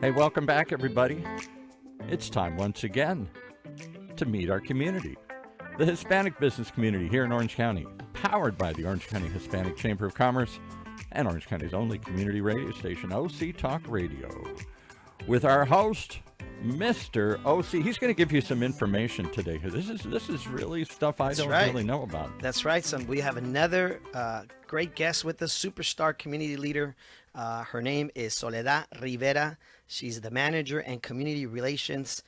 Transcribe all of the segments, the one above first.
Hey, welcome back, everybody. It's time once again to meet our community, the Hispanic business community here in Orange County, powered by the Orange County Hispanic Chamber of Commerce and Orange County's only community radio station, OC Talk Radio, with our host, Mr. OC. He's going to give you some information today. This is really stuff I don't really know about. That's right, son. We have another great guest with us, superstar community leader. Her name is Soledad Rivera. She's the manager and community relations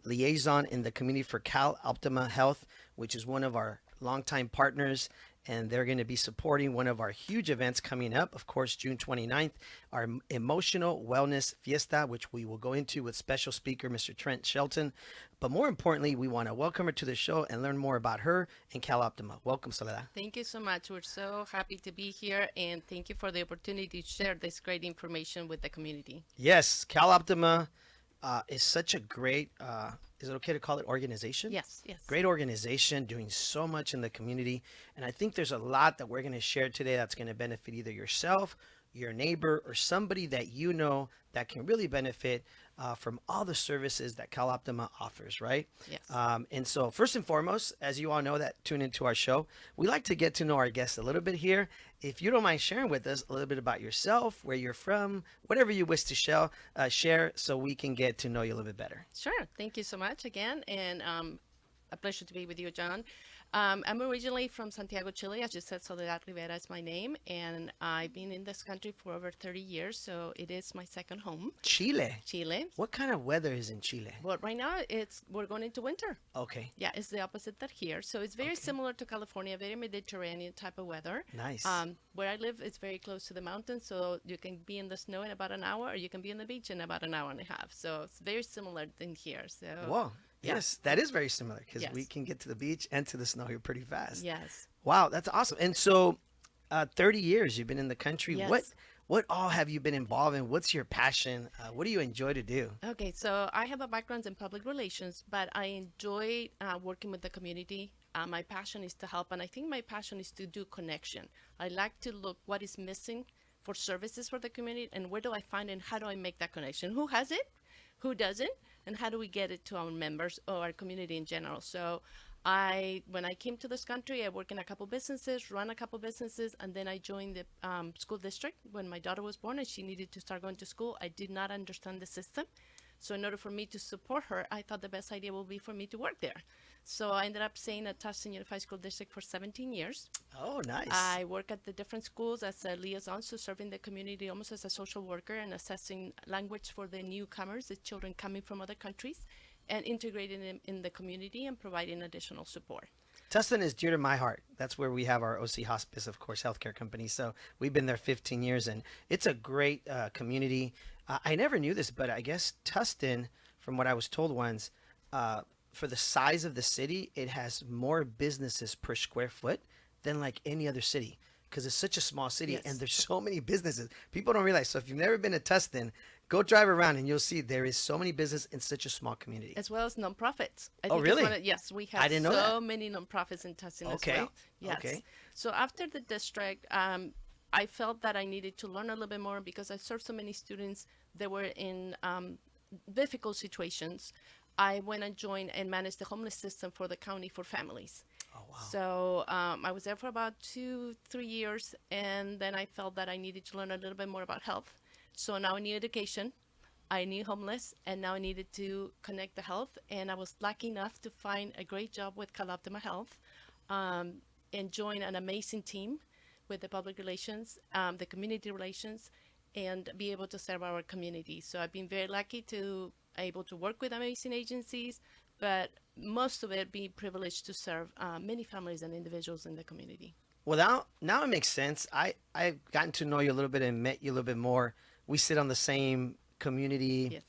liaison in the community for CalOptima Health, which is one of our longtime partners. And they're going to be supporting one of our huge events coming up, of course, June 29th, our Emotional Wellness Fiesta, which we will go into with special speaker, Mr. Trent Shelton. But more importantly, we want to welcome her to the show and learn more about her and CalOptima. Welcome, Soledad. Thank you so much. We're so happy to be here, and thank you for the opportunity to share this great information with the community. Yes, CalOptima is such a great, is it okay to call it organization? Yes. Great organization doing so much in the community. And I think there's a lot that we're going to share today that's going to benefit either yourself, your neighbor, or somebody that you know that can really benefit from all the services that CalOptima offers, right? Yes. And so first and foremost, as you all know that tune into our show, we like to get to know our guests a little bit here. If you don't mind sharing with us a little bit about yourself, where you're from, whatever you wish to share so we can get to know you a little bit better. Sure. Thank you so much again, and a pleasure to be with you, John. I'm originally from Santiago, Chile. As you said, Soledad Rivera is my name, and I've been in this country for over 30 years, so it is my second home. Chile? What kind of weather is in Chile? Well, right now we're going into winter. Okay. Yeah, it's the opposite that here. So it's very similar to California, very Mediterranean type of weather. Nice. Where I live, it's very close to the mountains, so you can be in the snow in about an hour, or you can be on the beach in about an hour and a half. So it's very similar in here. So. Whoa. Yeah. Yes, that is very similar because Yes. we can get to the beach and to the snow here pretty fast. Yes. Wow, that's awesome. And so 30 years you've been in the country. Yes. What all have you been involved in? What's your passion? What do you enjoy to do? Okay, so I have a background in public relations, but I enjoy working with the community. My passion is to help, and I think my passion is to do connection. I like to look what is missing for services for the community, and where do I find it, and how do I make that connection? Who has it? Who doesn't? And how do we get it to our members or our community in general? So when I came to this country, I worked in a couple businesses, run a couple businesses, and then I joined the school district when my daughter was born and she needed to start going to school. I did not understand the system. So in order for me to support her, I thought the best idea would be for me to work there. So I ended up staying at Tustin Unified School District for 17 years. Oh, nice. I work at the different schools as a liaison, so serving the community almost as a social worker and assessing language for the newcomers, the children coming from other countries, and integrating them in the community and providing additional support. Tustin is dear to my heart. That's where we have our OC Hospice, of course, healthcare company. So we've been there 15 years, and it's a great community. I never knew this, but I guess Tustin, from what I was told once, for the size of the city, it has more businesses per square foot than like any other city because it's such a small city. Yes. And there's so many businesses. People don't realize. So if you've never been to Tustin, go drive around and you'll see there is so many businesses in such a small community. As well as nonprofits. Oh, really? Yes, we I have didn't know so that. many nonprofits in Tustin Okay. as well. Yes. Okay. So after the district, I felt that I needed to learn a little bit more because I served so many students that were in difficult situations. I went and joined and managed the homeless system for the county for families. Oh, wow. So I was there for about 2-3 years, and then I felt that I needed to learn a little bit more about health. So now I need education, I need homeless, and now I needed to connect the health. And I was lucky enough to find a great job with CalOptima Health and join an amazing team with the public relations, the community relations, and be able to serve our community. So I've been very lucky to able to work with amazing agencies, but most of it be privileged to serve many families and individuals in the community. Well, now it makes sense. I've gotten to know you a little bit and met you a little bit more. We sit on the same community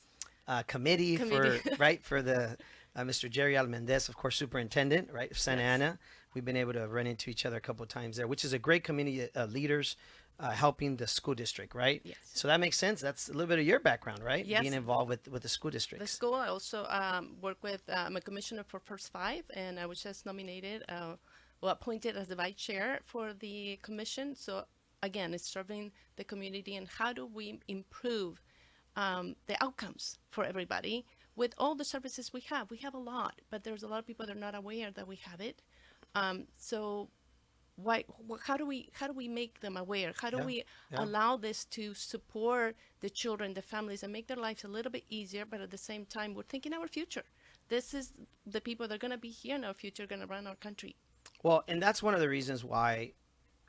committee for for the Mr. Jerry Almendez, of course, superintendent, right, of Santa Ana. We've been able to run into each other a couple of times there, which is a great community leaders. helping the school district, right? Yes. So that makes sense. That's a little bit of your background, right? Yes. Being involved with the school The districts. school, I also work with, I'm a commissioner for First Five, and I was just nominated, appointed as the vice chair for the commission. So again, it's serving the community and how do we improve the outcomes for everybody with all the services we have. We have a lot, but there's a lot of people that are not aware that we have it. So how do we make them aware? How do we allow this to support the children, the families, and make their lives a little bit easier? But at the same time, we're thinking our future. This is the people that are going to be here in our future, going to run our country. Well, and that's one of the reasons why,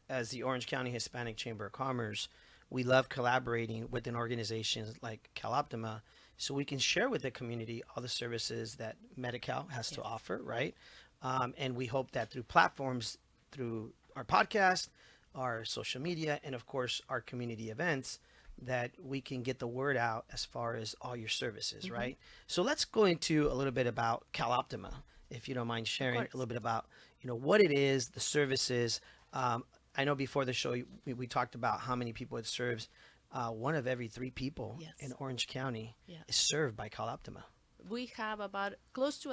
as the Orange County Hispanic Chamber of Commerce, we love collaborating with an organization like CalOptima, so we can share with the community all the services that Medi-Cal has to offer, right? And we hope that through platforms, through our podcast, our social media, and of course our community events, that we can get the word out as far as all your services, right? So let's go into a little bit about CalOptima, if you don't mind sharing a little bit about, what it is, the services. I know before the show we talked about how many people it serves. One of every 3 people in Orange County is served by CalOptima. We have about close to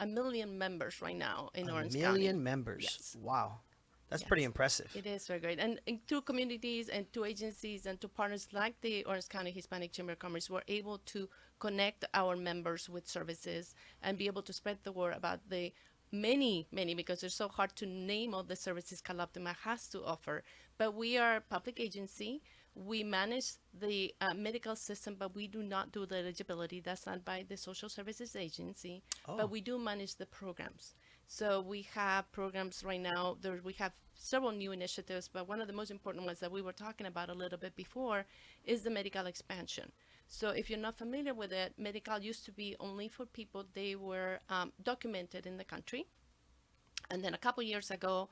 a million members right now in Orange County. A million members. Yes. Wow. That's pretty impressive. It is very great. And through communities and to agencies and to partners like the Orange County Hispanic Chamber of Commerce, we're able to connect our members with services and be able to spread the word about the many, because it's so hard to name all the services CalOptima has to offer. But we are a public agency. We manage the medical system, but we do not do the eligibility. That's done by the Social Services Agency. But we do manage the programs. So we have programs right now. We have several new initiatives, but one of the most important ones that we were talking about a little bit before is the medical expansion. So if you're not familiar with it, Medi-Cal used to be only for people, they were documented in the country. And then a couple years ago,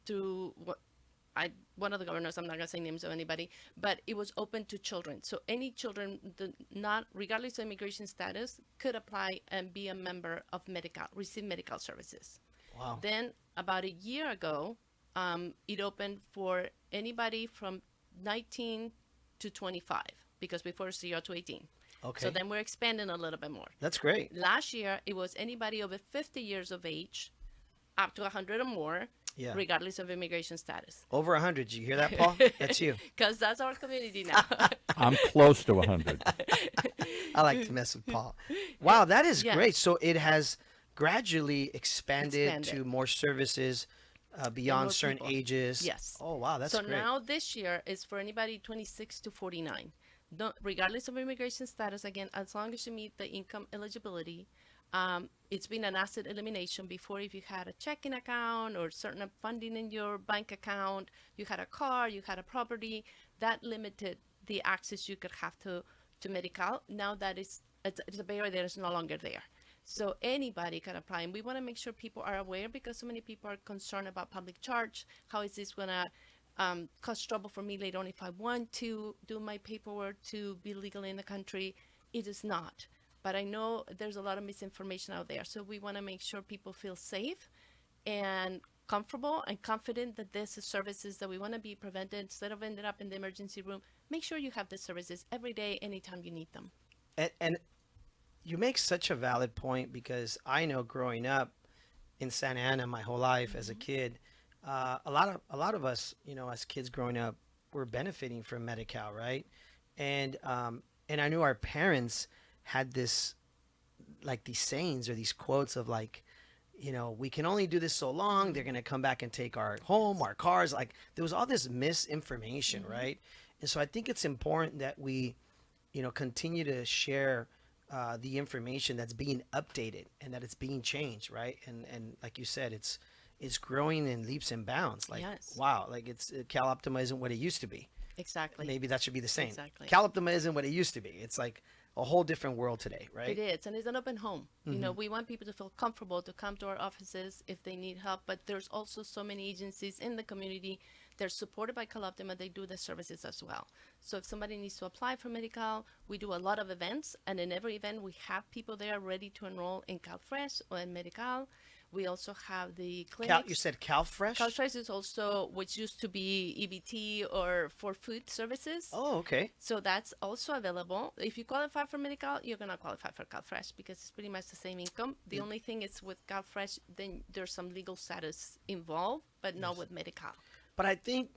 through one of the governors, I'm not going to say names of anybody, but it was open to children. So any children, not regardless of immigration status, could apply and be a member of Medi-Cal, receive medical services. Wow. Then about a year ago, it opened for anybody from 19 to 25, because before it's 0 to 18. Okay. So then we're expanding a little bit more. That's great. Last year, it was anybody over 50 years of age, up to 100 or more, regardless of immigration status. Over 100. Did you hear that, Paul? That's you. Because that's our community now. I'm close to 100. I like to mess with Paul. Wow, that is great. So it has gradually expanded to more services beyond certain ages. Yes. Oh, wow, that's so great. Now this year is for anybody 26 to 49. Regardless of immigration status, again, as long as you meet the income eligibility, it's been an asset elimination before. If you had a checking account or certain funding in your bank account, you had a car, you had a property, that limited the access you could have to Medi-Cal. Now that it's a barrier that is no longer there. So anybody can apply. And we want to make sure people are aware, because so many people are concerned about public charge. How is this going to cause trouble for me later on if I want to do my paperwork to be legal in the country? It is not. But I know there's a lot of misinformation out there. So we want to make sure people feel safe and comfortable and confident that this is services that we want to be prevented instead of ending up in the emergency room. Make sure you have the services every day, anytime you need them. And you make such a valid point, because I know growing up in Santa Ana my whole life as a kid, a lot of us, as kids growing up, were benefiting from Medi-Cal, right? And I knew our parents had these sayings or these quotes of we can only do this so long. They're going to come back and take our home, our cars. There was all this misinformation, right? And so I think it's important that we, continue to share the information that's being updated and that it's being changed, right? And like you said, it's growing in leaps and bounds. Wow, it's CalOptima isn't what it used to be. Exactly. Maybe that should be the same. Exactly. CalOptima isn't what it used to be. It's like a whole different world today, right? It is, and it's an open home. We want people to feel comfortable to come to our offices if they need help, but there's also so many agencies in the community. They're supported by CalOptima. They do the services as well. So if somebody needs to apply for Medi-Cal, we do a lot of events, and in every event we have people there ready to enroll in CalFresh or in Medi-Cal. We also have the You clinics. said CalFresh? CalFresh is also, which used to be EBT or for food services. Oh, okay. So that's also available. If you qualify for medical, you're gonna qualify for CalFresh because it's pretty much the same income. The only thing is with CalFresh, then there's some legal status involved, but not with medical. But I think,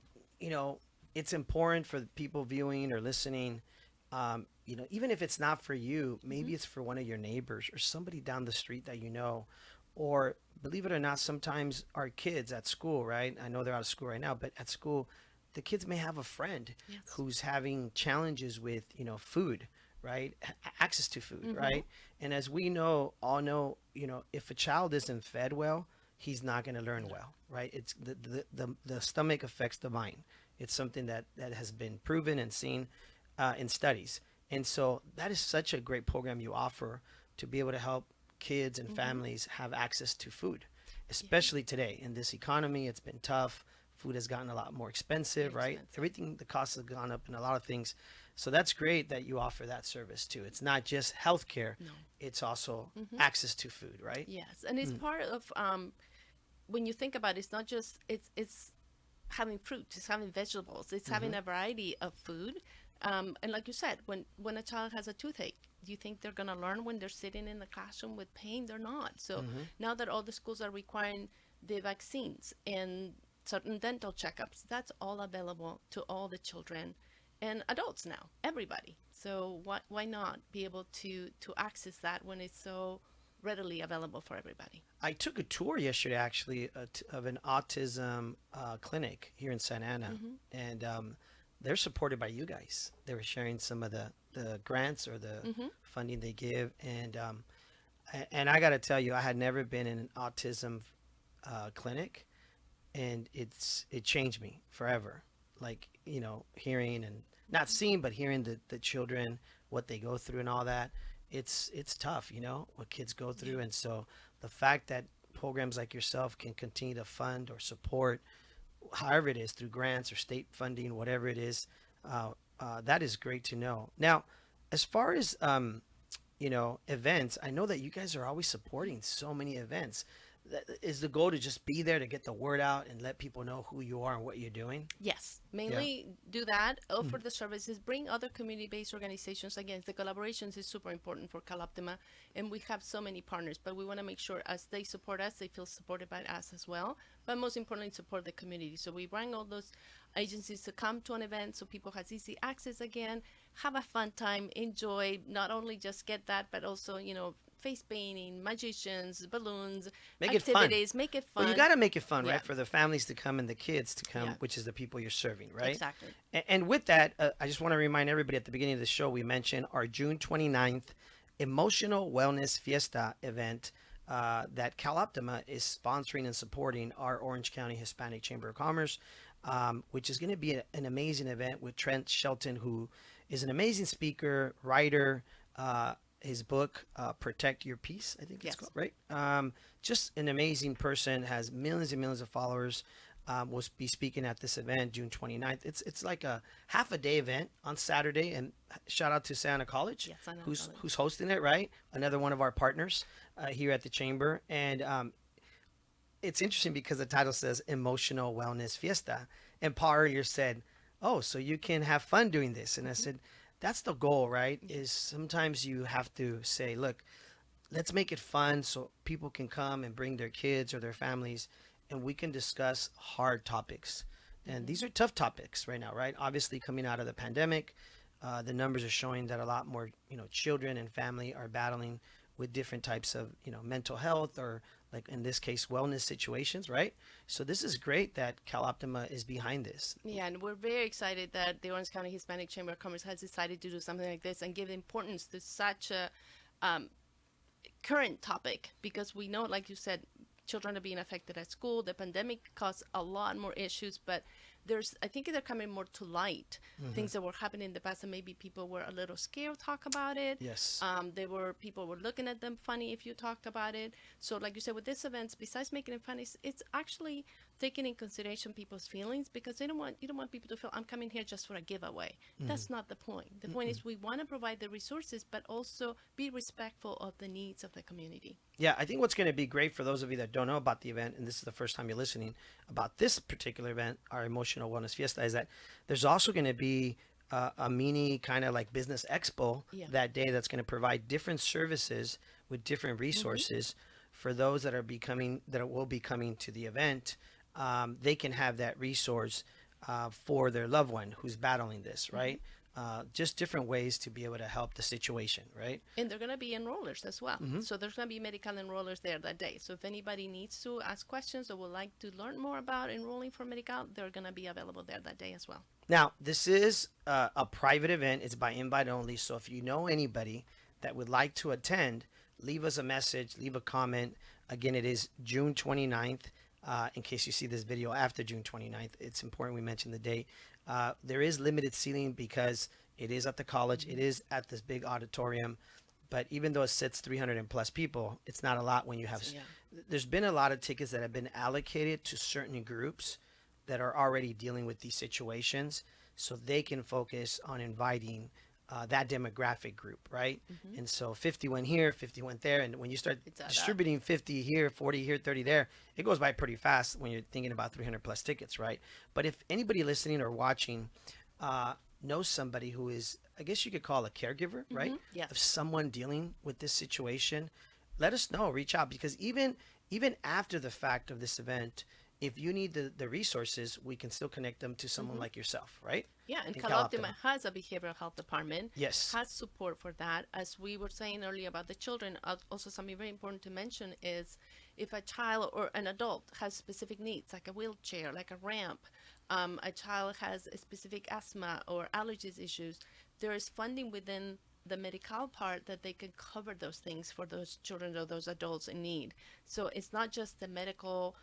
it's important for the people viewing or listening, even if it's not for you, maybe it's for one of your neighbors or somebody down the street that you know. Or believe it or not, sometimes our kids at school, right? I know they're out of school right now, but at school, the kids may have a friend Yes. who's having challenges with, food, right? Access to food, right? And as we all know, if a child isn't fed well, he's not going to learn well, right? It's the stomach affects the mind. It's something that has been proven and seen in studies. And so that is such a great program you offer to be able to help kids and families have access to food, especially today in this economy. It's been tough. Food has gotten a lot more expensive, right? Everything, the cost has gone up in a lot of things. So that's great that you offer that service too. It's not just healthcare, it's also access to food, right? Yes, and it's part of when you think about it, it's not just it's having fruit, it's having vegetables, it's having a variety of food. And like you said, when a child has a toothache, do you think they're gonna learn when they're sitting in the classroom with pain? They're not. So now that all the schools are requiring the vaccines and certain dental checkups, that's all available to all the children and adults now, everybody. So why not be able to access that when it's so readily available for everybody? I took a tour yesterday, actually, of an autism clinic here in Santa Ana, and they're supported by you guys. They were sharing some of the grants or the funding they give, and I got to tell you, I had never been in an autism clinic, and it changed me forever. Like, hearing and not seeing, but hearing the children, what they go through and all that. It's tough, what kids go through. And so the fact that programs like yourself can continue to fund or support, however it is, through grants or state funding, whatever it is, that is great to know. Now, as far as, events, I know that you guys are always supporting so many events. Is the goal to just be there to get the word out and let people know who you are and what you're doing? Yes, mainly do that, offer the services, bring other community-based organizations. Again, the collaborations is super important for CalOptima, and we have so many partners, but we want to make sure as they support us, they feel supported by us as well, but most importantly, support the community. So we bring all those agencies to come to an event so people have easy access again, have a fun time, enjoy, not only just get that, but also, face painting, magicians, balloons, Make activities, it fun. make it fun. Well, you got to make it fun, Yeah. right? For the families to come and the kids to come, Yeah. which is the people you're serving, right? Exactly. And with that, I just want to remind everybody at the beginning of the show, we mentioned our June 29th Emotional Wellness Fiesta event that CalOptima is sponsoring and supporting our Orange County Hispanic Chamber of Commerce, which is going to be an amazing event with Trent Shelton, who is an amazing speaker, writer. His book, Protect Your Peace, I think it's Yes. called, right? Just an amazing person, has millions and millions of followers. Will be speaking at this event June 29th. It's like a half a day event on Saturday, and shout out to Santa College, Yes, Santa who's College. who's hosting it, right? Another one of our partners here at the chamber. And it's interesting because the title says Emotional Wellness Fiesta, and Paul earlier said, oh, so you can have fun doing this. And I said, that's the goal, right? Is sometimes you have to say, look, let's make it fun so people can come and bring their kids or their families, and we can discuss hard topics. And these are tough topics right now, right? Obviously, coming out of the pandemic, the numbers are showing that a lot more, children and family are battling with different types of, mental health, or like in this case, wellness situations, right? So this is great that CalOptima is behind this. Yeah, and we're very excited that the Orange County Hispanic Chamber of Commerce has decided to do something like this and give importance to such a current topic, because we know, like you said, children are being affected at school. The pandemic caused a lot more issues, but I think they're coming more to light. Things that were happening in the past, and maybe people were a little scared to talk about it. Yes. People were looking at them funny if you talked about it. So like you said, with this event, besides making it funny, it's actually taking in consideration people's feelings, because you don't want people to feel I'm coming here just for a giveaway. That's not the point. The point is we want to provide the resources, but also be respectful of the needs of the community. Yeah, I think what's going to be great for those of you that don't know about the event, and this is the first time you're listening about this particular event, our Emotional Wellness Fiesta, is that there's also going to be a mini kind of like business expo that day that's going to provide different services with different resources for those that will be coming to the event. They can have that resource for their loved one who's battling this, right? Just different ways to be able to help the situation, right? And they're going to be enrollers as well. So there's going to be medical enrollers there that day. So if anybody needs to ask questions or would like to learn more about enrolling for medical, they're going to be available there that day as well. Now, this is a private event. It's by invite only. So if you know anybody that would like to attend, leave us a message, leave a comment. Again, it is June 29th. In case you see this video after June 29th, it's important we mention the date. There is limited seating because it is at the college. It is at this big auditorium. But even though it sits 300 and plus people, it's not a lot when you have... There's been a lot of tickets that have been allocated to certain groups that are already dealing with these situations, so they can focus on inviting that demographic group, right? And so 50 went here, 50 went there, and when you start distributing 50 here, 40 here, 30 there, it goes by pretty fast when you're thinking about 300 plus tickets, right? But if anybody listening or watching knows somebody who is, I guess you could call a caregiver, right? Yes. Of someone dealing with this situation, let us know, reach out, because even after the fact of this event, if you need the resources, we can still connect them to someone like yourself, right? Yeah, and In CalOptima has a behavioral health department. Yes. Has support for that. As we were saying earlier about the children, also something very important to mention is if a child or an adult has specific needs, like a wheelchair, like a ramp, a child has a specific asthma or allergies issues, there is funding within the medical part that they can cover those things for those children or those adults in need. So it's not just the medical,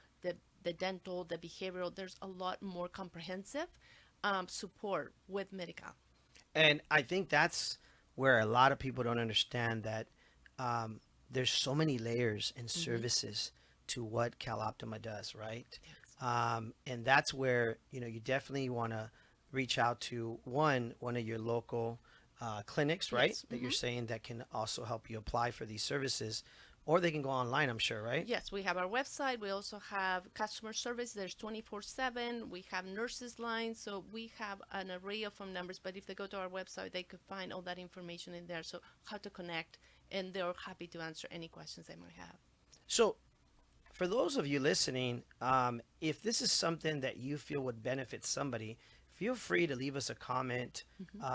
the dental, the behavioral. There's a lot more comprehensive support with medical. And I think that's where a lot of people don't understand that there's so many layers and services to what CalOptima does, right? Yes. And that's where, you definitely want to reach out to one of your local clinics, right? Yes. That you're saying that can also help you apply for these services. Or they can go online, I'm sure, right? Yes, we have our website. We also have customer service. There's 24/7. We have nurses lines. So we have an array of phone numbers. But if they go to our website, they could find all that information in there. So how to connect. And they're happy to answer any questions they might have. So for those of you listening, if this is something that you feel would benefit somebody, feel free to leave us a comment,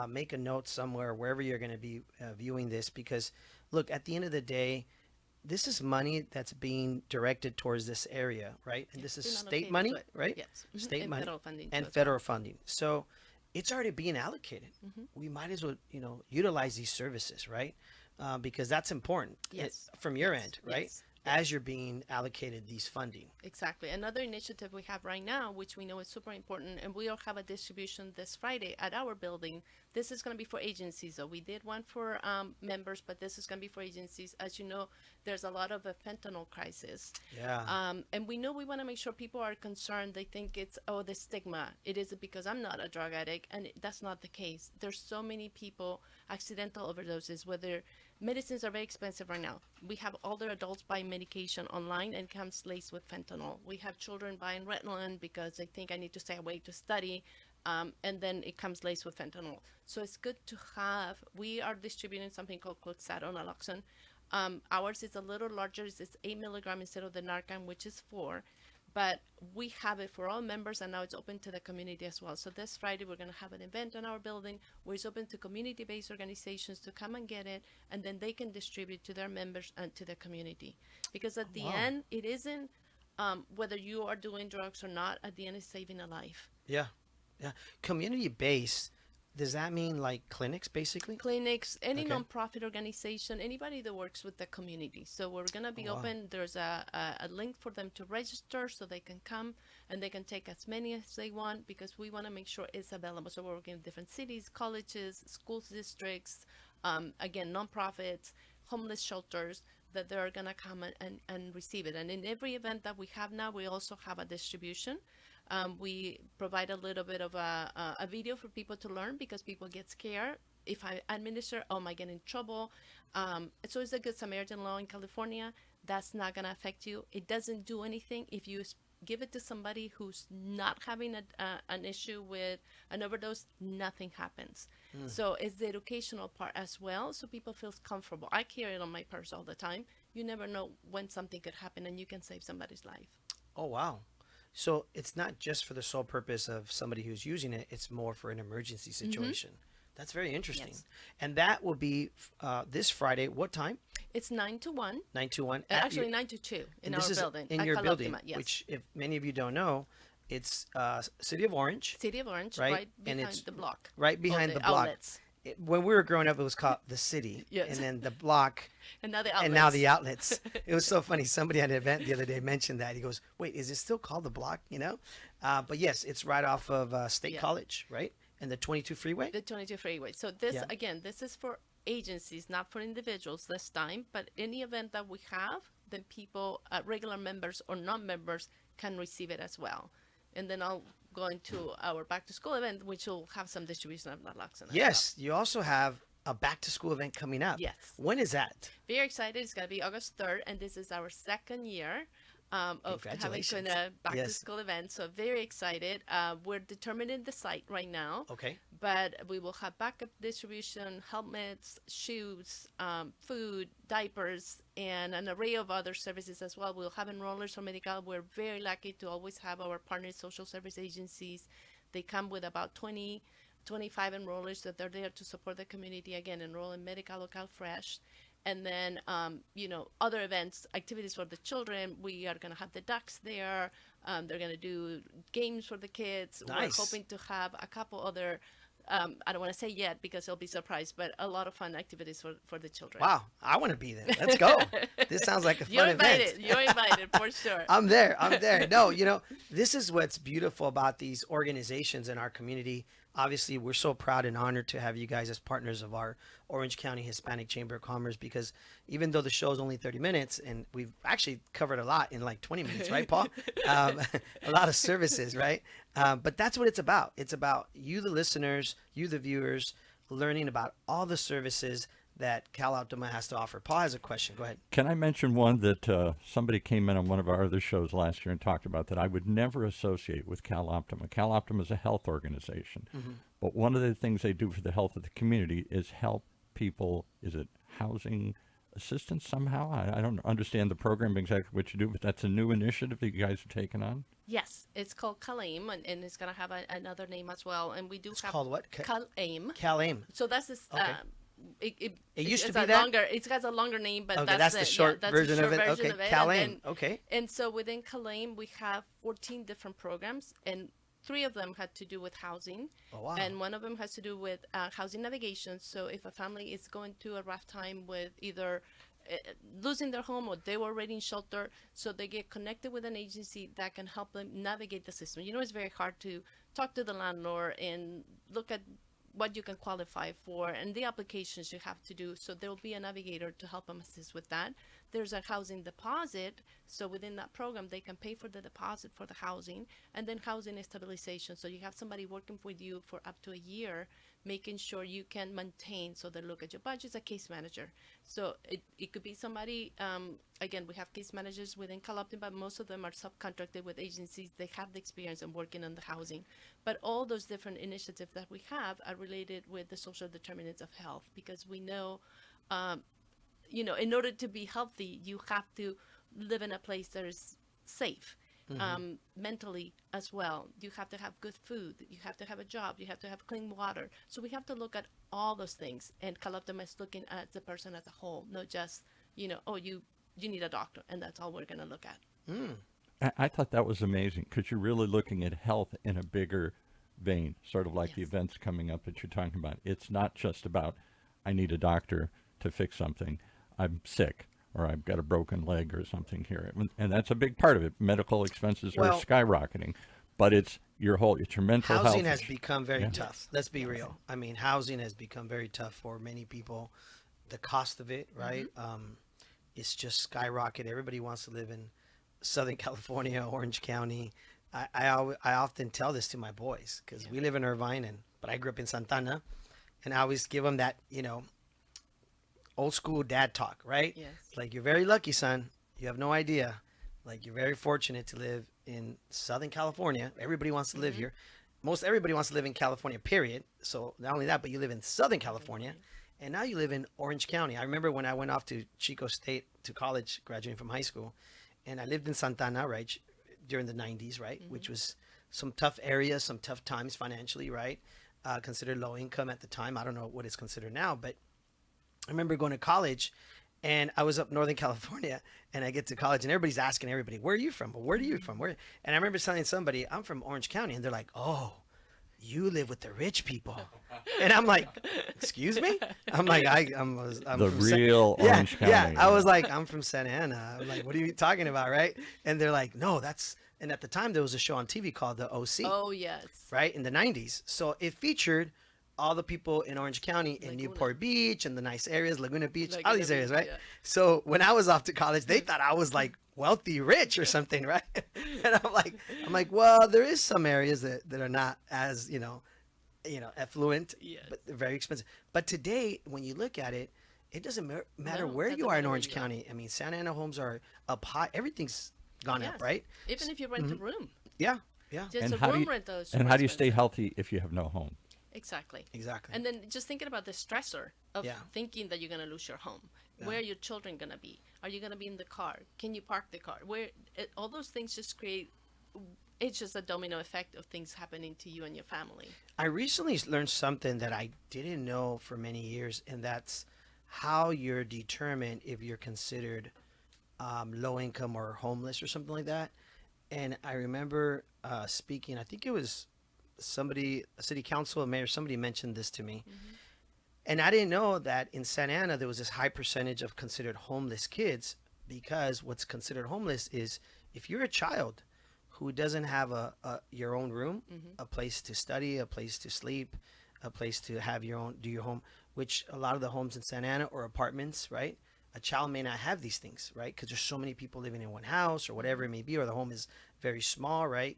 make a note somewhere, wherever you're going to be viewing this. Because, look, at the end of the day, this is money that's being directed towards this area, right? And this is state money, right? Yes. State and money federal funding and too as federal funding. So it's already being allocated. We might as well, utilize these services, right? Because that's important from your end, right? Yes. As you're being allocated these funding. Exactly. Another initiative we have right now, which we know is super important, and we'll have a distribution this Friday at our building. This is going to be for agencies. So we did one for members, but this is going to be for agencies. As you know, there's a lot of a fentanyl crisis. Yeah. And we know we want to make sure people are concerned. They think it's, the stigma. It is because I'm not a drug addict. And that's not the case. There's so many people, accidental overdoses, whether medicines are very expensive right now. We have older adults buying medication online and comes laced with fentanyl. We have children buying Ritalin because they think I need to stay awake to study, and then it comes laced with fentanyl. So it's good to have. We are distributing something called Cloxat or naloxone. Ours is a little larger. It's 8 milligram instead of the Narcan, which is 4. But we have it for all members, and now it's open to the community as well. So this Friday, we're going to have an event in our building where it's open to community-based organizations to come and get it, and then they can distribute to their members and to the community. Because at the end, it isn't whether you are doing drugs or not. At the end, it's saving a life. Yeah. Community-based, does that mean like clinics, basically? Clinics, any nonprofit organization, anybody that works with the community. So we're going to be open. There's a link for them to register so they can come and they can take as many as they want, because we want to make sure it's available. So we're working with different cities, colleges, schools, districts, again, nonprofits, homeless shelters. that they're going to come and receive it. And in every event that we have now, we also have a distribution. We provide a little bit of a video for people to learn, because people get scared. If I administer, oh, am I getting in trouble? So it's a Good Samaritan law in California. That's not going to affect you. It doesn't do anything if you give it to somebody who's not having an issue with an overdose. Nothing happens. So it's the educational part as well, so people feel comfortable. I carry it on my purse all the time. You never know when something could happen, and you can save somebody's life. Oh, wow. So it's not just for the sole purpose of somebody who's using it, it's more for an emergency situation. That's very interesting. Yes. And that will be this Friday. What time? It's 9 to 1. 9 to 1. Actually, 9 to 2 in our this is building. in at your building, CalOptima, yes. which, if many of you don't know, it's City of Orange. City of Orange, right? right And behind it's the block. Right behind Or the block. outlets. When we were growing up, it was called the city. Yes. And then the block. And now the outlets. And now the outlets. It was so funny. Somebody at an event the other day mentioned that. He goes, wait, is it still called the block? You know? But yes, it's right off of State College, right? And the 22 freeway? The 22 freeway. So this, Yeah. again, this is for agencies, not for individuals this time. But any event that we have, then people, regular members or non-members, can receive it as well. And then I'll go into our back to school event, which will have some distribution of naloxone. Yes. You also have a back to school event coming up. Yes. When is that? Very excited. It's going to be August 3rd, and this is our second year of having Congratulations. a back to Yes. school event. So very excited. We're determining the site right now. Okay. But we will have backup distribution, helmets, shoes, food, diapers, and an array of other services as well. We'll have enrollers for medical. We're very lucky to always have our partner social service agencies. They come with about 25 enrollers that are there to support the community. Again, enroll in Medical Local Fresh. And then, other events, activities for the children. We are going to have the ducks there. They're going to do games for the kids. Nice. We're hoping to have a couple other, I don't want to say yet because they'll be surprised, but a lot of fun activities for the children. Wow. I want to be there. Let's go. This sounds like a fun You're event. invited. You're invited for sure. I'm there. No, this is what's beautiful about these organizations in our community. Obviously, we're so proud and honored to have you guys as partners of our Orange County Hispanic Chamber of Commerce, because even though the show is only 30 minutes, and we've actually covered a lot in like 20 minutes, right, Paul? A lot of services, right? But that's what it's about. It's about you, the listeners, you, the viewers, learning about all the services that CalOptima has to offer. Paul has a question. Go ahead. Can I mention one that somebody came in on one of our other shows last year and talked about that I would never associate with CalOptima? CalOptima is a health organization, but one of the things they do for the health of the community is help people. Is it housing assistance somehow? I don't understand the program exactly what you do, but that's a new initiative that you guys have taken on. Yes, it's called CalAim, and it's going to have another name as well. And we do It's have called what? CalAim. CalAim. So that's this. Okay. It used to it's be a that? longer. It has a longer name, but Okay, that's the it. short that's version the short of it. version Okay, of it. CalAim. Okay. And so within CalAim, we have 14 different programs, and 3 of them had to do with housing. Oh, wow. And one of them has to do with housing navigation. So if a family is going through a rough time with either losing their home or they were already in shelter, so they get connected with an agency that can help them navigate the system. It's very hard to talk to the landlord and look at what you can qualify for and the applications you have to do. So there will be a navigator to help them assist with that. There's a housing deposit. So within that program, they can pay for the deposit for the housing, and then housing stabilization. So you have somebody working with you for up to a year, making sure you can maintain. So they look at your budget as a case manager. So it could be somebody, again, we have case managers within CalOptima, but most of them are subcontracted with agencies. They have the experience in working on the housing. But all those different initiatives that we have are related with the social determinants of health, because we know, in order to be healthy, you have to live in a place that is safe. Mentally as well. You have to have good food. You have to have a job. You have to have clean water. So we have to look at all those things. And CalOptima is looking at the person as a whole, not just, you need a doctor, and that's all we're going to look at. I thought that was amazing, because you're really looking at health in a bigger vein, sort of like the events coming up that you're talking about. It's not just about, I need a doctor to fix something. I'm sick, or I've got a broken leg or something here. And that's a big part of it. Medical expenses are skyrocketing, but it's your mental health. Housing has become very tough. Let's be real. I mean, housing has become very tough for many people. The cost of it, right? it's just skyrocketed. Everybody wants to live in Southern California, Orange County. I often tell this to my boys because we live in Irvine, but I grew up in Santana, and I always give them that, old school dad talk, right? Yes. Like, you're very lucky, son. You have no idea. Like, you're very fortunate to live in Southern California. Everybody wants to live here. Most everybody wants to live in California, period. So not only that, but you live in Southern California, and now you live in Orange County. I remember when I went off to Chico State to college, graduating from high school, and I lived in Santana, right, during the 90s, right, which was some tough areas, some tough times financially, right, considered low income at the time. I don't know what it's considered now, but I remember going to college, and I was up Northern California, and I get to college, and everybody's asking everybody, where are you from? Where are you from? Where? And I remember telling somebody, I'm from Orange County, and they're like, oh, you live with the rich people. And I'm like, excuse me? I'm like, I'm The from real Orange County. Yeah, I was like, I'm from Santa Ana. I'm like, what are you talking about, right? And they're like, no, and at the time there was a show on TV called The OC. Oh, yes. Right, in the 90s. So it featured all the people in Orange County, in Newport Beach and the nice areas, Laguna Beach, all these areas, right? Yeah. So when I was off to college, they thought I was like wealthy, rich or something, right? And I'm like, well, there is some areas that are not as, affluent, Yes. but they're very expensive. But today, when you look at it, it doesn't matter No, where doesn't you are in matter where Orange you are. County. I mean, Santa Ana homes are up high. Everything's gone up, Yes. right? Even if you rent a room. Yeah, yeah, Just And a how do room you, rental is and super how do you stay expensive. healthy if you have no home? Exactly. exactly. And then just thinking about the stressor of Yeah. thinking that you're going to lose your home. Yeah. Where are your children going to be? Are you going to be in the car? Can you park the car? All those things just create, it's just a domino effect of things happening to you and your family. I recently learned something that I didn't know for many years, and that's how you're determined if you're considered low income or homeless or something like that. And I remember speaking, I think it was somebody, a city council, a mayor, somebody mentioned this to me. And I didn't know that in Santa Ana there was this high percentage of considered homeless kids, because what's considered homeless is if you're a child who doesn't have your own room, a place to study, a place to sleep, a place to have do your home, which a lot of the homes in Santa Ana or apartments, right? A child may not have these things, right? Because there's so many people living in one house or whatever it may be, or the home is very small, right?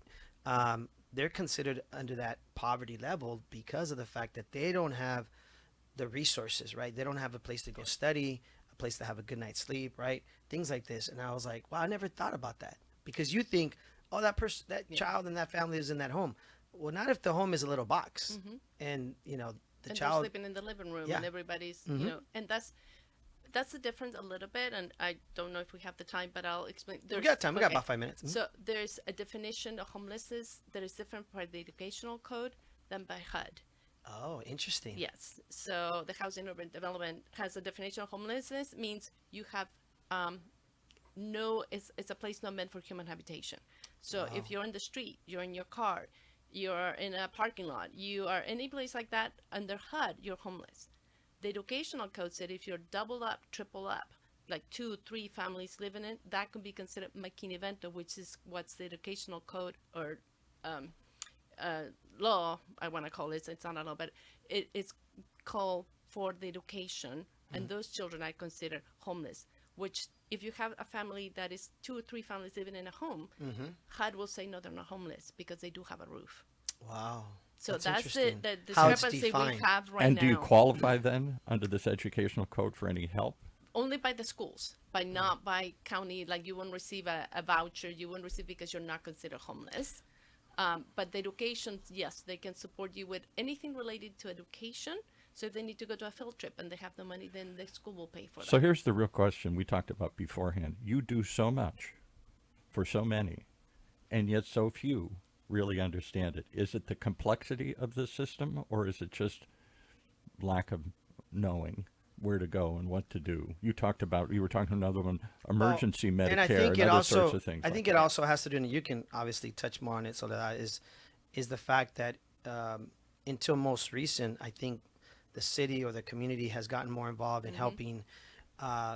They're considered under that poverty level because of the fact that they don't have the resources, right? They don't have a place to go study, a place to have a good night's sleep, right? Things like this. And I was like, wow, I never thought about that, because you think, oh, that person, that child and that family is in that home. Well, not if the home is a little box, and the And they're child. sleeping in the living room, Yeah. and everybody's, and that's the difference a little bit. And I don't know if we have the time, but I'll explain. We got time. We got about 5 minutes. So there's a definition of homelessness that is different by the educational code than by HUD. Oh, interesting. Yes. So the Housing Urban Development has a definition of homelessness, means you have it's a place not meant for human habitation. So if you're in the street, you're in your car, you're in a parking lot, you are any place like that under HUD, you're homeless. The educational code said if you're double up, triple up, like 2-3 families living in, that could be considered maquinivento, which is what's the educational code or law, I want to call it. It's not a law, but it's called for the education, and those children are considered homeless. Which, if you have a family that is 2 or 3 families living in a home, HUD will say no, they're not homeless because they do have a roof. Wow. So that's interesting. the How it's discrepancy we defined. have right And now. do you qualify then under this educational code for any help? Only by the schools, not by county. Like you won't receive a voucher. You won't receive because you're not considered homeless. But the education, yes, they can support you with anything related to education. So if they need to go to a field trip and they have the money, then the school will pay for that. So here's the real question we talked about beforehand. You do so much for so many, and yet so few really understand it. Is it the complexity of the system, or is it just lack of knowing where to go and what to do? You were talking another one, emergency Medicare And I think and it other also, sorts of things. I think it also has to do, and you can obviously touch more on it, so that is the fact that until most recent, I think the city or the community has gotten more involved in helping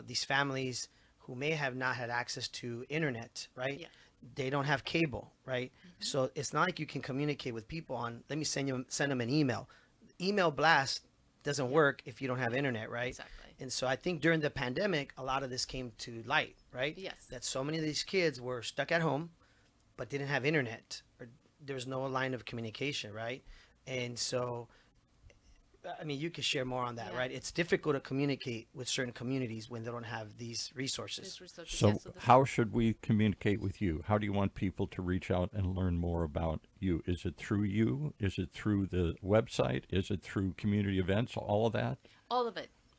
these families who may have not had access to internet, right? Yeah. They don't have cable, right? So it's not like you can communicate with people on, let me send them an email. Email blast doesn't work if you don't have internet, right? Exactly. And so I think during the pandemic, a lot of this came to light, right? Yes. That so many of these kids were stuck at home, but didn't have internet, or there was no line of communication, right? And so, I mean, you can share more on that, Yeah. right? It's difficult to communicate with certain communities when they don't have these resources. These resources, So, yes, the- how should we communicate with you? How do you want people to reach out and learn more about you? Is it through you? Is it through the website? Is it through community events? All of that?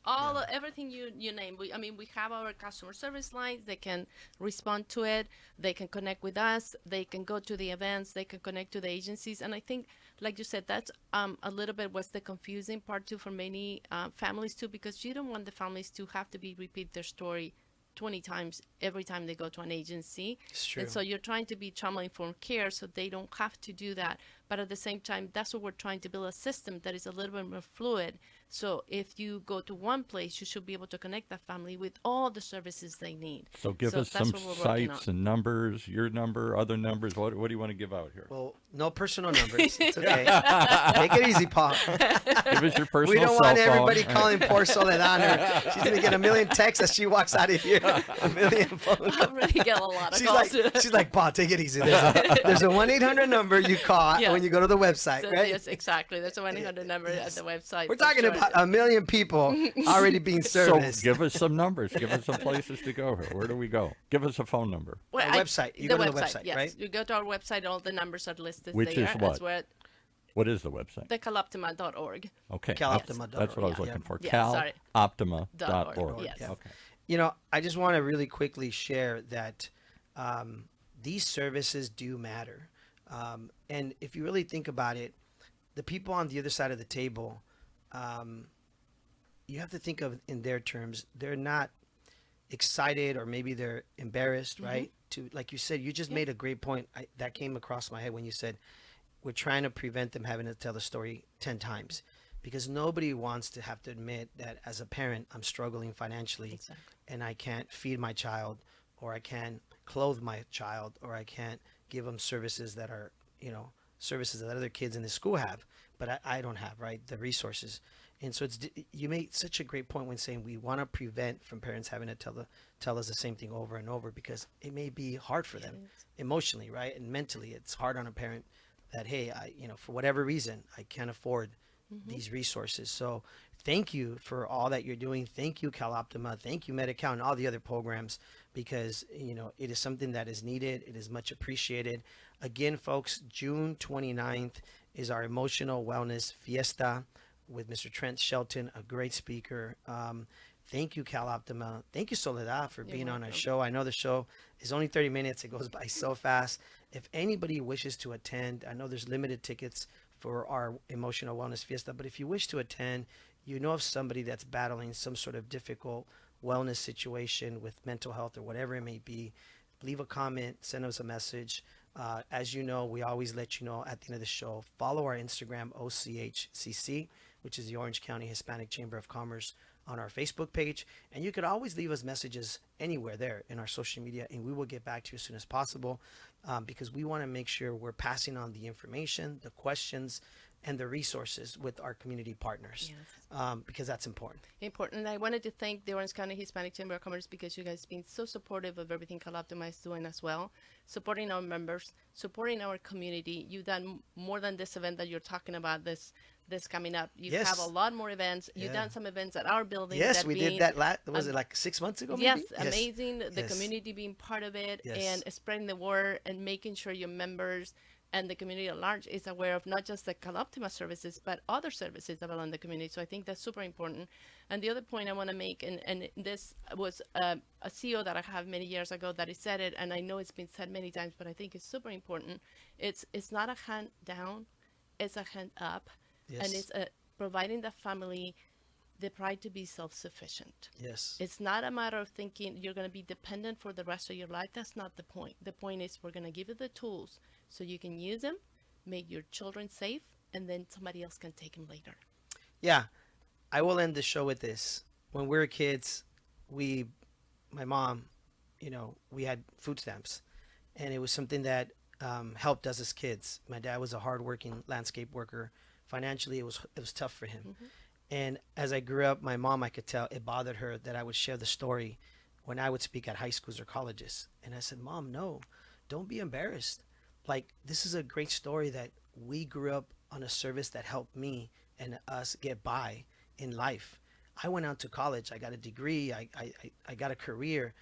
all of it, everything you name. We have our customer service lines. They can respond to it. They can connect with us. They can go to the events. They can connect to the agencies. And I think, like you said, that's a little bit what's the confusing part too for many families too, because you don't want the families to have to repeat their story 20 times every time they go to an agency. It's true. And so you're trying to be trauma-informed care so they don't have to do that. But at the same time, that's what we're trying to build, a system that is a little bit more fluid. So if you go to one place, you should be able to connect that family with all the services they need. So give us that's some what we're working sites on. and numbers, your number, other numbers. What do you want to give out here? Well, no personal numbers. It's okay. Take it easy, Paul. Give us your personal We don't cell want phone. everybody calling poor Soledad. She's going to get a million texts as she walks out of here. A million phone I really get a lot of She's calls. like, Paul, take it easy. There's a 1-800 number you call Yeah. when you go to the website, So, right? yes, exactly. There's a 1-800 number at the website. We're for talking sure. about a million people already being So serviced. give us some numbers. Give us some places to go here. Where do we go? Give us a phone number. Well, Our website. You go to the website, yes. right? You go to our website. All the numbers are listed Which there. is what? That's where What is the website? the CalOptima.org. Okay. CalOptima.org. That's what I was Yeah. looking for. Yeah, sorry. CalOptima.org. Yes. Okay. You know, I just want to really quickly share that these services do matter. And if you really think about it, the people on the other side of the table, you have to think of in their terms. They're not excited, or maybe they're embarrassed, right? To, like you said, you just made a great point that came across my head when you said, we're trying to prevent them having to tell the story 10 times, because nobody wants to have to admit that as a parent, I'm struggling financially. Exactly. And I can't feed my child, or I can't clothe my child, or I can't give them services that are, services that other kids in the school have, but I don't have, right, the resources. And so you made such a great point when saying we want to prevent from parents having to tell us the same thing over and over, because it may be hard for them emotionally, right, and mentally. It's hard on a parent that, hey, for whatever reason, I can't afford these resources. So thank you for all that you're doing. Thank you, CalOptima. Thank you, Medi-Cal, and all the other programs, because, it is something that is needed. It is much appreciated. Again, folks, June 29th is our Emotional Wellness Fiesta with Mr. Trent Shelton, a great speaker. Thank you, CalOptima. Thank you, Soledad, for being on our show. I know the show is only 30 minutes. It goes by so fast. If anybody wishes to attend, I know there's limited tickets for our Emotional Wellness Fiesta, but if you wish to attend, you know of somebody that's battling some sort of difficult wellness situation with mental health or whatever it may be, leave a comment, send us a message. As you know, we always let you know at the end of the show. Follow our Instagram, OCHCC, which is the Orange County Hispanic Chamber of Commerce, on our Facebook page. And you could always leave us messages anywhere there in our social media, and we will get back to you as soon as possible, because we want to make sure we're passing on the information, the questions, and the resources with our community partners, because that's important. Important. I wanted to thank the Orange County Hispanic Chamber of Commerce, because you guys have been so supportive of everything CalOptima is doing as well, supporting our members, supporting our community. You've done more than this event that you're talking about, this coming up. You Yes. have a lot more events. You've done some events at our building. Yes, we did that. Was it like 6 months ago? Maybe? Yes, amazing. The Yes. community being part of it, Yes. and spreading the word, and making sure your members and the community at large is aware of not just the CalOptima services, but other services that are in the community. So I think that's super important. And the other point I want to make, and this was a CEO that I have many years ago that he said it, and I know it's been said many times, but I think it's super important. It's not a hand down, it's a hand up. Yes. And it's providing the family the pride to be self-sufficient. Yes. It's not a matter of thinking you're going to be dependent for the rest of your life. That's not the point. The point is we're going to give you the tools so you can use them, make your children safe, and then somebody else can take them later. Yeah. I will end the show with this. When we were kids, my mom, we had food stamps, and it was something that helped us as kids. My dad was a hardworking landscape worker. Financially, it was tough for him. And as I grew up, my mom, I could tell it bothered her that I would share the story when I would speak at high schools or colleges. And I said, Mom, no, don't be embarrassed. Like, this is a great story that we grew up on a service that helped me and us get by in life. I went out to college. I got a degree. I got a career.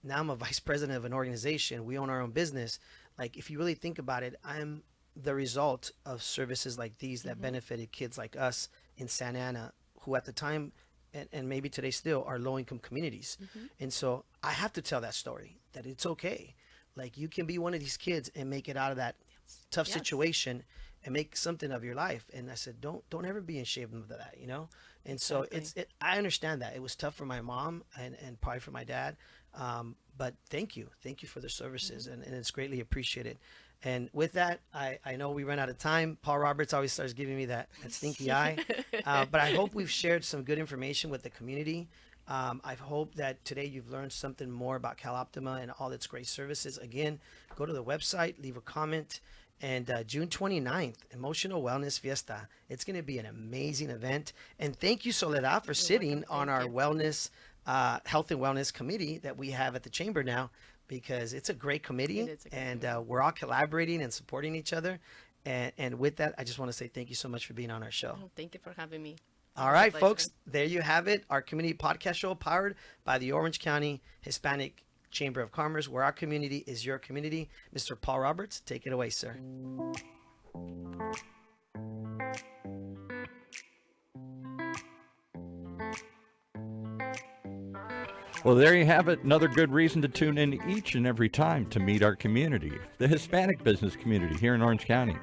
Now I'm a vice president of an organization. We own our own business. Like, if you really think about it, I'm the result of services like these that benefited kids like us in Santa Ana, who at the time, and maybe today still, are low-income communities. And so I have to tell that story, that it's okay. Like, you can be one of these kids and make it out of that tough situation and make something of your life. And I said, don't ever be ashamed of that, you know? And so I understand that it was tough for my mom and probably for my dad. But thank you for the services, and it's greatly appreciated. And with that, I know we ran out of time. Paul Roberts always starts giving me that stinky eye. But I hope we've shared some good information with the community. I hope that today you've learned something more about CalOptima and all its great services. Again, go to the website, leave a comment. And June 29th, Emotional Wellness Fiesta. It's going to be an amazing event. And thank you, Soledad, for sitting on our wellness, health and wellness committee that we have at the chamber now, because it's a great committee, and we're all collaborating and supporting each other. And with that, I just want to say thank you so much for being on our show. Oh, thank you for having me. All right, folks, there you have it. Our community podcast show powered by the Orange County Hispanic Chamber of Commerce, where our community is your community. Mr. Paul Roberts, take it away, sir. Well, there you have it. Another good reason to tune in each and every time to meet our community, the Hispanic business community here in Orange County,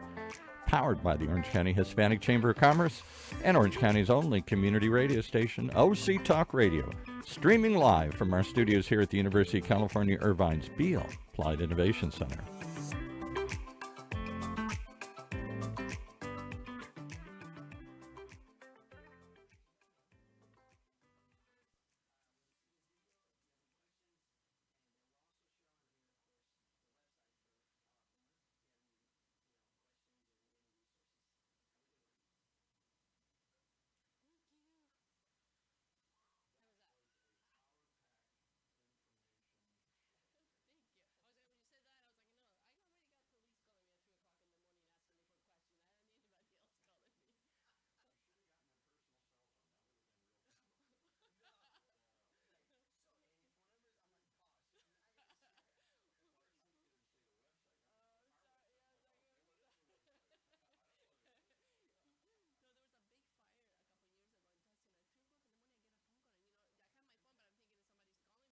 powered by the Orange County Hispanic Chamber of Commerce and Orange County's only community radio station, OC Talk Radio, streaming live from our studios here at the University of California, Irvine's Beale Applied Innovation Center.